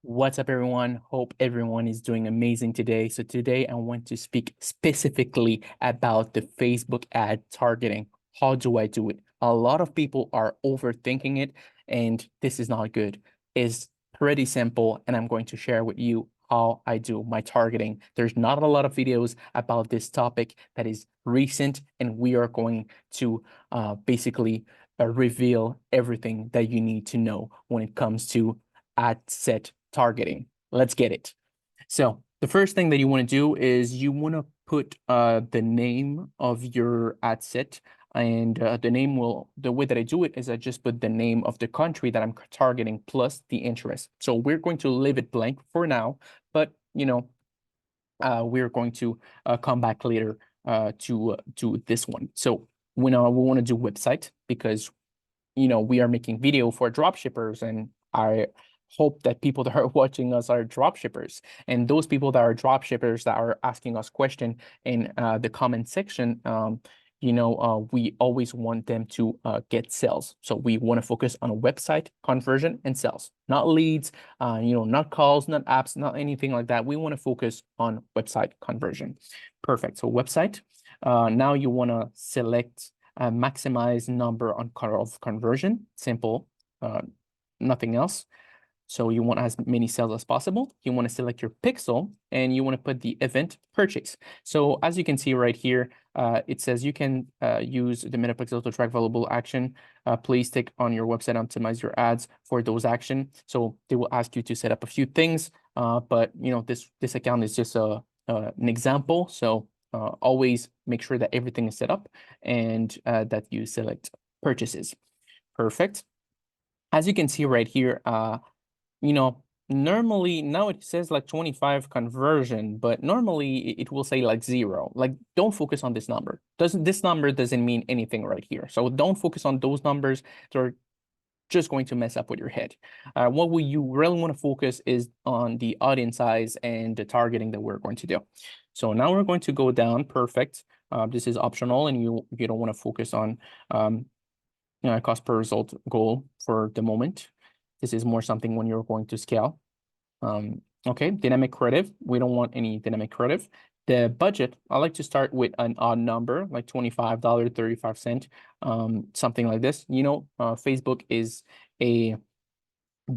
What's up, everyone? Hope everyone is doing amazing today. So today I want to speak specifically about the Facebook ad targeting. How do I do it? A lot of people are overthinking it, and this is not good. It's pretty simple, and I'm going to share with you how I do my targeting. There's not a lot of videos about this topic that is recent, and we are going to basically reveal everything that you need to know when it comes to ad set targeting. Let's get it. So the first thing that you want to do is you want to put the name of your ad set, and the way that I do it is I just put the name of the country that I'm targeting plus the interest. So we're going to leave it blank for now, but we're going to come back later to this one. So we want to do website because we are making video for drop shippers, and I hope that people that are watching us are drop shippers. And those people that are drop shippers that are asking us question in the comment section, we always want them to get sales. So we want to focus on a website conversion and sales, not leads, not calls, not apps, not anything like that. We want to focus on website conversion. Perfect. So website. Now you want to select maximize number on of conversion, simple, nothing else. So you want as many sales as possible. You want to select your pixel and you want to put the event purchase. So as you can see right here, it says you can use the metapixel to track valuable action. Please click on your website, optimize your ads for those action. So they will ask you to set up a few things, but this account is just an example. So always make sure that everything is set up and that you select purchases. Perfect. As you can see right here, normally now it says like 25 conversion, but normally it will say like 0. Like, don't focus on this number. This number doesn't mean anything right here. So don't focus on those numbers. They're just going to mess up with your head. What you really want to focus is on the audience size and the targeting that we're going to do. So now we're going to go down. Perfect. This is optional, and you don't want to focus on cost per result goal for the moment. This is more something when you're going to scale. Okay, dynamic creative. We don't want any dynamic creative. The budget, I like to start with an odd number, like $25, 35 cents, something like this. Facebook is a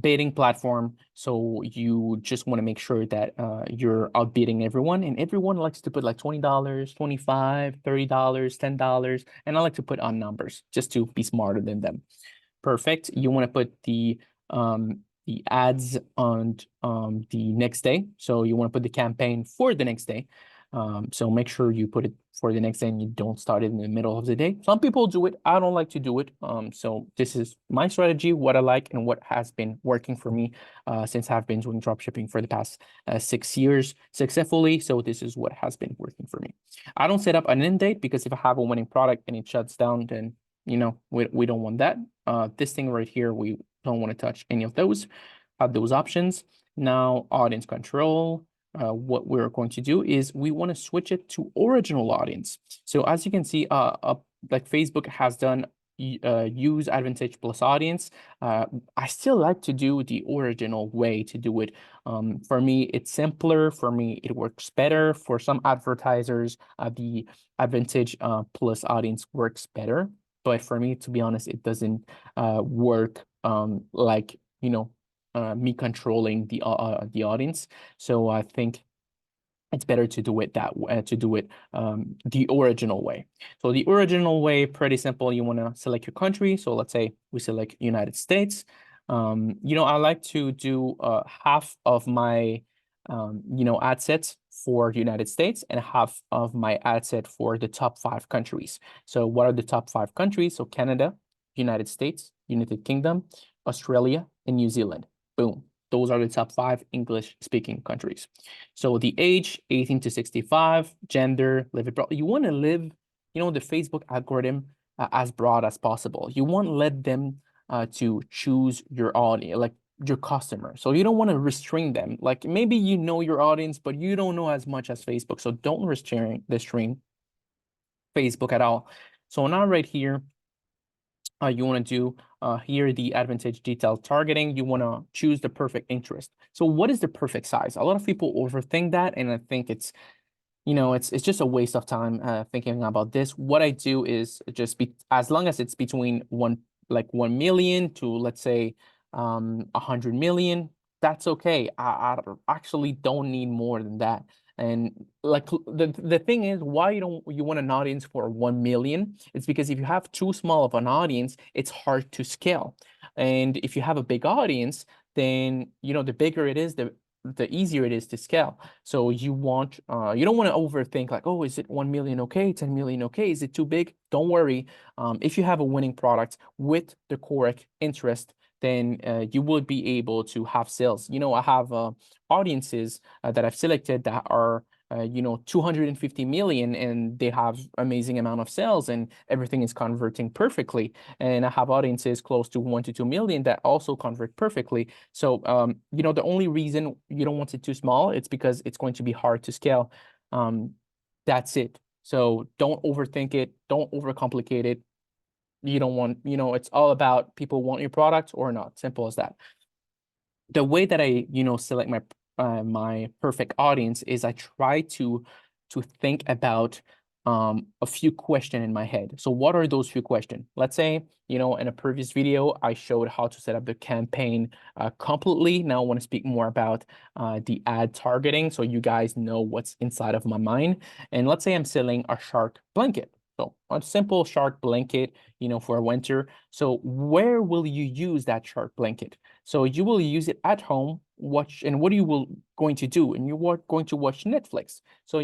bidding platform, so you just want to make sure that you're outbidding everyone, and everyone likes to put like $20, 25, $30, $10, and I like to put on numbers just to be smarter than them. Perfect. You want to put the ads on the next day. So you want to put the campaign for the next day. So make sure you put it for the next day and you don't start it in the middle of the day. Some people do it. I don't like to do it. So this is my strategy, what I like and what has been working for me since I've been doing dropshipping for the past 6 years successfully. So this is what has been working for me. I don't set up an end date because if I have a winning product and it shuts down, then we don't want that. This thing right here, we don't want to touch any of those. Have those options. Now, audience control. What we're going to do is we want to switch it to original audience. So as you can see, like Facebook has done use advantage plus audience. I still like to do the original way to do it. For me, it's simpler. For me, it works better. For some advertisers, the advantage plus audience works better. But for me, to be honest, it doesn't work like me controlling the audience. So I think it's better to do it the original way. So the original way, pretty simple. You want to select your country. So let's say we select United States. I like to do half of my ad sets for United States and half of my ad set for the top 5 countries. So what are the top 5 countries? So Canada, United States, United Kingdom, Australia, and New Zealand. Boom. Those are the top 5 English-speaking countries. So the age, 18 to 65, gender, live abroad. You want to live, the Facebook algorithm as broad as possible. You want to let them to choose your audience, like your customer. So you don't want to restrain them. Like maybe you know your audience, but you don't know as much as Facebook. So don't restrain Facebook at all. So now right here, You want to do here the advantage detailed targeting. You want to choose the perfect interest. So what is the perfect size? A lot of people overthink that, and I think it's it's just a waste of time thinking about this. What I do is just be as long as it's between 1 million to, let's say, 100 million, that's okay. I actually don't need more than that. And like the thing is, why you want an audience for 1 million? It's because if you have too small of an audience, it's hard to scale. And if you have a big audience, then the bigger it is, the easier it is to scale. So you don't want to overthink like, oh, is it 1 million okay, 10 million okay? Is it too big? Don't worry. If you have a winning product with the correct interest, then you will be able to have sales. I have audiences that I've selected that are 250 million, and they have amazing amount of sales and everything is converting perfectly. And I have audiences close to 1 to 2 million that also convert perfectly. So the only reason you don't want it too small, it's because it's going to be hard to scale. That's it. So don't overthink it, don't overcomplicate it. You don't want, it's all about people want your product or not. Simple as that. The way that I, select my perfect audience is I try to think about a few questions in my head. So what are those few questions? Let's say, in a previous video, I showed how to set up the campaign completely. Now I want to speak more about the ad targeting so you guys know what's inside of my mind. And let's say I'm selling a shark blanket. So a simple shark blanket, for winter. So where will you use that shark blanket? So you will use it at home, and what are you going to do? And you are going to watch Netflix. So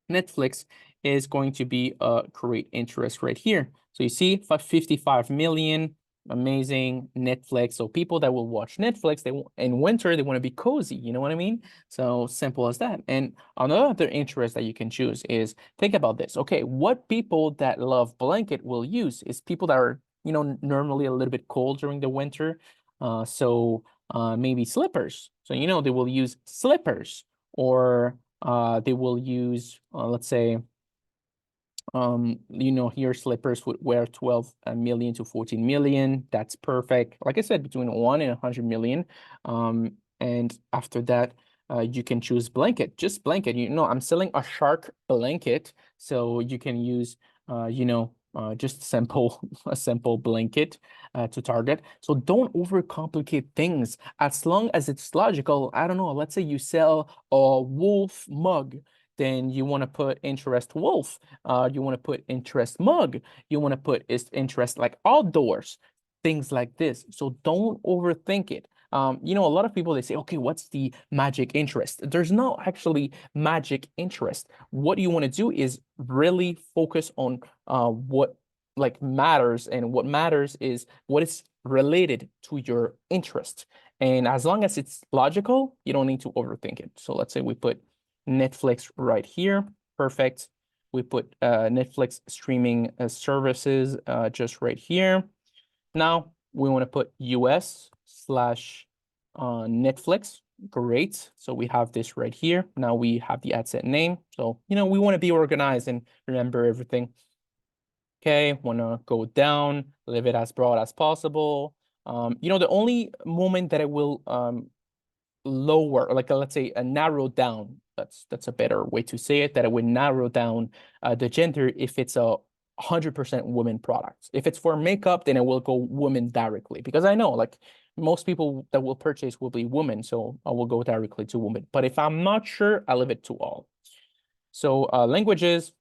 Netflix is going to be a great interest right here. So you see 55 million, amazing Netflix. So people that will watch Netflix, in winter, they want to be cozy. You know what I mean? So simple as that. And another interest that you can choose is, think about this. Okay, what people that love blanket will use is people that are, normally a little bit cold during the winter. Maybe slippers. So, they will use slippers, or they will use, let's say, here slippers would wear 12 million to 14 million. That's perfect. Like I said, between 1 and 100 million. And after that, you can choose blanket, just blanket. I'm selling a shark blanket, so you can use, just simple, a simple blanket to target. So don't overcomplicate things. As long as it's logical, I don't know, let's say you sell a wolf mug, then you want to put interest wolf. You want to put interest mug. You want to put interest like outdoors, things like this. So don't overthink it. A lot of people, they say, okay, what's the magic interest? There's no actually magic interest. What you want to do is really focus on what like matters, and what matters is what is related to your interest. And as long as it's logical, you don't need to overthink it. So let's say we put Netflix right here. Perfect. We put Netflix streaming services just right here. Now we want to put US/ Netflix. Great. So we have this right here. Now we have the ad set name. So, we want to be organized and remember everything. Okay, want to go down, leave it as broad as possible. The only moment that I will lower, like let's say narrow down, that's a better way to say it, that it would narrow down the gender if it's a 100% women products. If it's for makeup, then it will go women directly, because I know like most people that will purchase will be women, so I will go directly to women. But if I'm not sure, I leave it to all. So languages,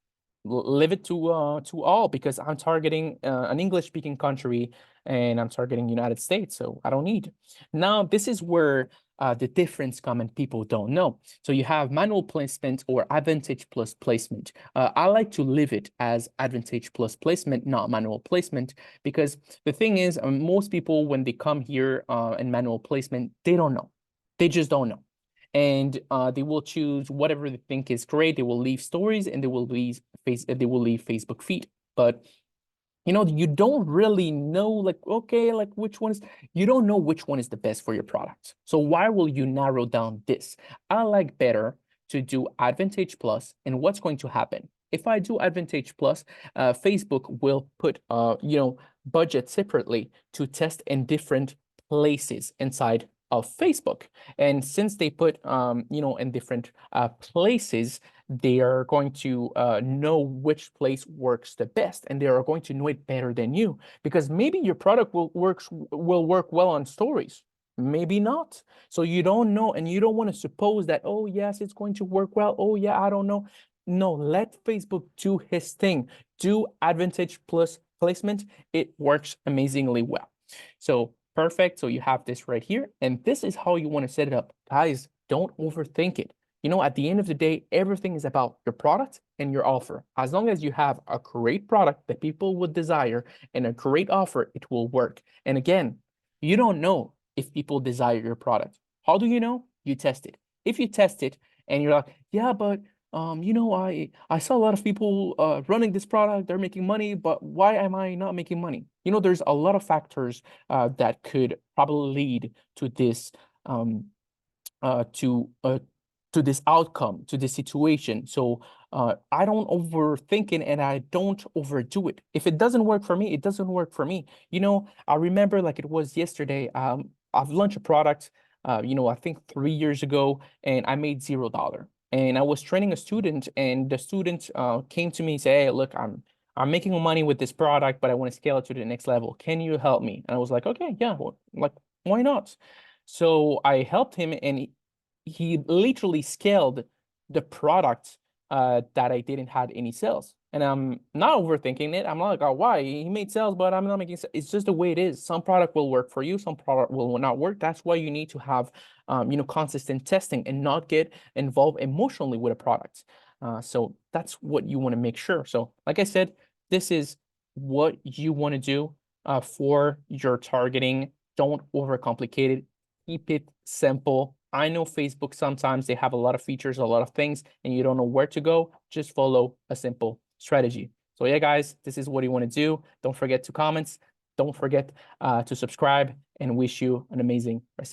leave it to all, because I'm targeting an English-speaking country, and I'm targeting United States, so I don't need. Now, this is where the difference come and people don't know. So you have manual placement or advantage plus placement. I like to leave it as advantage plus placement, not manual placement, because the thing is, most people, when they come here in manual placement, they don't know. They just don't know. And they will choose whatever they think is great. They will leave stories, and they will leave Facebook feed. But you don't really know, like, okay, like which one is, you don't know which one is the best for your product. So why will you narrow down this? I like better to do advantage plus, and what's going to happen? If I do Advantage Plus, Facebook will put, budget separately to test in different places inside of Facebook. And since they put, in different places, they are going to know which place works the best, and they are going to know it better than you, because maybe your product will work well on stories, maybe not. So you don't know, and you don't want to suppose that, oh yes, it's going to work well. Oh yeah, I don't know. No, let Facebook do his thing. Do Advantage Plus placement. It works amazingly well. So perfect. So you have this right here, and this is how you want to set it up. Guys, don't overthink it. At the end of the day, everything is about your product and your offer. As long as you have a great product that people would desire and a great offer, it will work. And again, you don't know if people desire your product. How do you know? You test it. If you test it and you're like, yeah, but I saw a lot of people running this product, they're making money, but why am I not making money? There's a lot of factors that could probably lead to this to this outcome, to this situation. So I don't overthink it, and I don't overdo it. If it doesn't work for me, it doesn't work for me. I remember like it was yesterday. I've launched a product, I think 3 years ago, and I made $0. And I was training a student, and the student came to me and said, hey, look, I'm making money with this product, but I want to scale it to the next level. Can you help me? And I was like, okay, yeah, well, like, why not? So I helped him, and he literally scaled the product that I didn't have any sales. And I'm not overthinking it. I'm not like, oh, why? He made sales, but I'm not making sales. It's just the way it is. Some product will work for you, some product will not work. That's why you need to have consistent testing and not get involved emotionally with a product. So that's what you want to make sure. So like I said, this is what you want to do for your targeting. Don't overcomplicate it. Keep it simple. I know Facebook, sometimes they have a lot of features, a lot of things, and you don't know where to go. Just follow a simple strategy. So yeah, guys, this is what you want to do. Don't forget to comment. Don't forget to subscribe, and wish you an amazing rest.